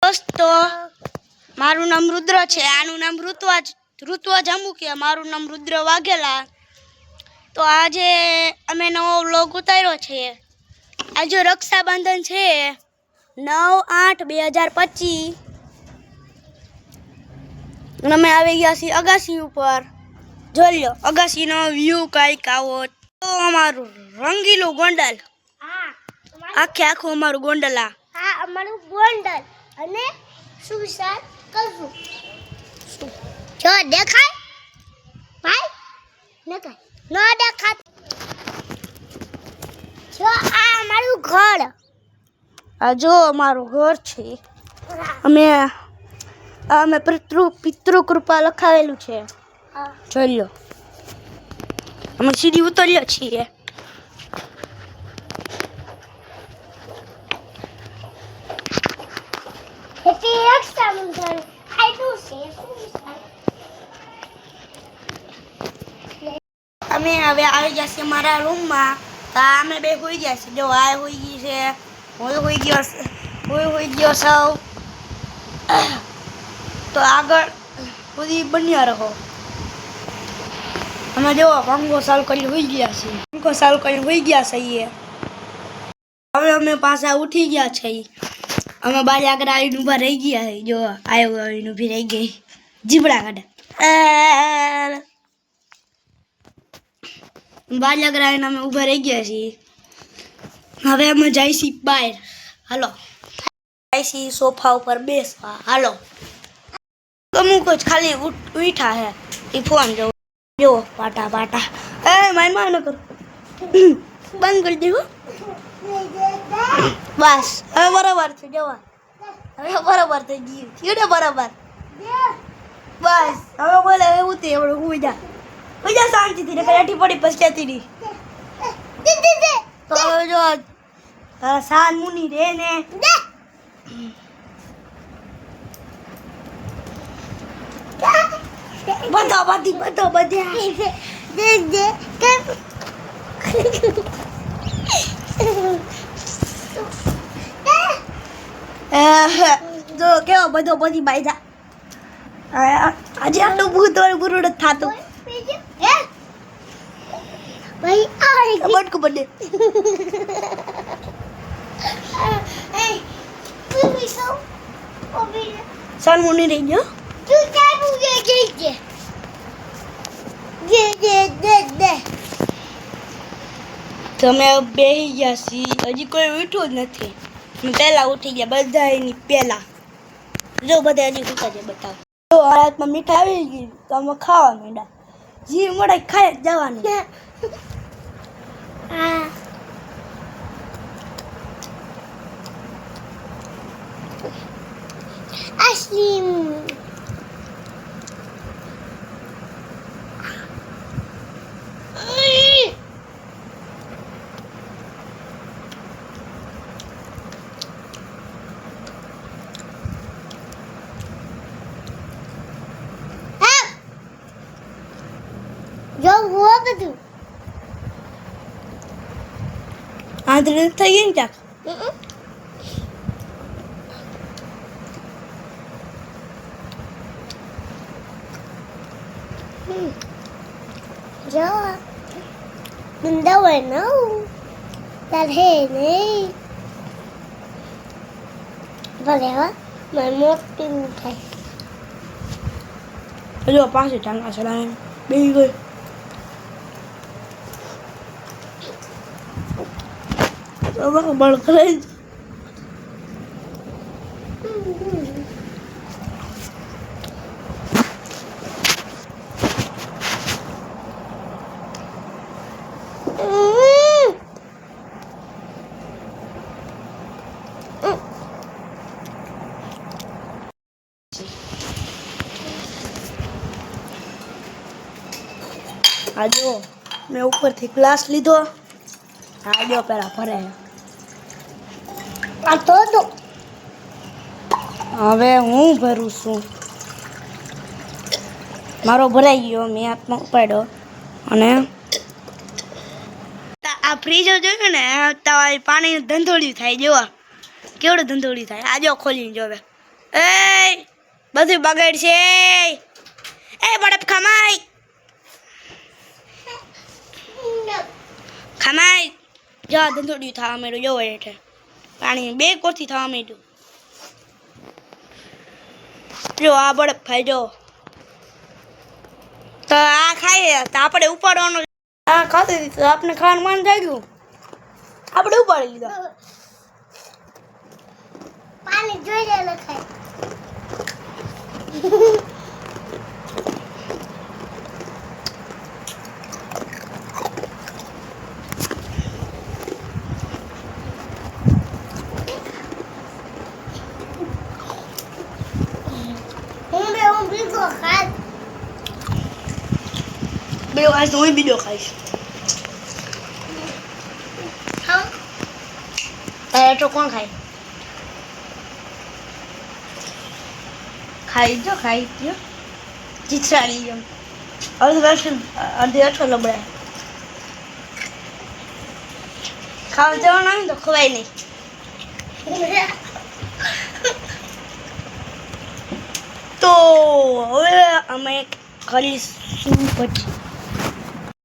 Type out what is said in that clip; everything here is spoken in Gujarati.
દોસ્તો, મારું નામ રુદ્ર છે. આનું નામ ઋત્વા જાંબુકિયા. મારું નામ રુદ્ર વાઘેલા. તો આજે અમે નવો વ્લોગ ઉતાર્યો છે. આજે રક્ષાબંધન છે 9/8/2025 અને અમે આવી ગયા છીએ અગાસી ઉપર. જોઈ લો અગાસીનો વ્યૂ કાંઈક આવો. તો અમારું રંગીલું ગોંડલ. આખું અમારું ગોંડલા. અમારું ગોંડલ અને સુસાદ કરવું. જો દેખાય ભાઈ? ન દેખાય. જો આ અમારું ઘર. આ જો અમારું ઘર છે. અમે પિતૃ કૃપા લખાવેલું છે. જોઈ લો અમે સીડી ઉતર્યા છીએ. અમે હવે આવી જશે મારા રૂમમાં. તો અમે બે હોઈ ગયા છે. જો આ હોઈ ગઈ છે, હું હોઈ ગયો સૌ. તો આગળ બધી બન્યા રહો. અમે જો પંખો ચાલુ કરીને હોઈ ગયા છીએ. હવે અમે પાછા ઉઠી ગયા છે. અમે બારી આગળ આવીને ઊભા રહી ગયા છે. જો આવીને ઊભી રહી ગઈ જીબડા કાઢે. બારી આગળ આવીને અમે ઊભા રહી ગયા છીએ. હવે અમે જઈશી બહાર. હાલો જઈશી સોફા ઉપર બેસવા. હાલો અમુક જ ખાલી ઉઠા હે એ ફોન જો પાટા મારી માં ન કરો. બંધ કરી દેવો. બસ હવે બરાબર છે. જવા હવે બરાબર થઈ ગયું છે ને બરાબર. બસ હવે બોલે એવું તે એવડું હુઈ જા શાંતિથી ને કઈ પડી પછતાતી નહીં. તો હવે જો સાન મુની રે ને બધા જો કેવો બધો બધી બાઈજા. આજે આટલું ભૂત વાળું ગુરુ નથી થતું. બટકું બને સાન મુની રહી ગયો. તમે બેસી ગયા છીએ. હજી કોઈ ઉઠ્યું જ નથી. પહેલા ઉઠી ગયા બધા એની પહેલા. જો બધા હજી ઉઠા છે. બતાવો જો હાથમાં મીઠાઈ આવી ગઈ તો અમે ખાવા માંડ્યા. જી મળે ખાઈ જ જવાની. જો હુઆ બધું આંધળી થઈ ગઈ ને ચાક. જો બંદા હોય ને તાર હે નહીં ભલે હા મારી મોટી મીઠાઈ. જો પાછી ટાંગા ચડાવીને બેસી ગઈ. બળ કરે આ જો મેં ઉપરથી ગ્લાસ લીધો. આ જો પેલા ભરે. આ તો હવે હું ભરું છું. મારો ભરાઈ ગયો. મેં હાથમાં ઉપાડ્યો અને આ ફ્રીજો જોયું ને તમારી પાણી ધંધોળ્યું થાય. જોવા કેવડું ધંધોળ્યું થાય. આ જો ખોલીને જોવે એ બધું બગડ છે એ બડપ ખમાય ખમાય જા ધંધોડ્યું થવા માંડ્યું જોવો હેઠે પાણી બે કોથી થવા માંડ્યું જો આ બડપ ખાઈ જો તો આ ખાઈએ તો આપણે ઉપાડવાનું આ ખાતી હતી તો આપણે ખાવાનું મન થઈ ગયું આપણે ઉપાડી લીધા પાણી જોઈ લે લખાય હું બીજો ખાય બીજો ખાઈશ તો હું બીજો ખાઈશ હા તારે તો કોણ ખાય ખાઈ જો ચીચરાની જેમ અડધી અઠો લબડાય ખાવા જવાનું હોય ને તો ખવાય નહીં તો હવે અમે કરીશું પછી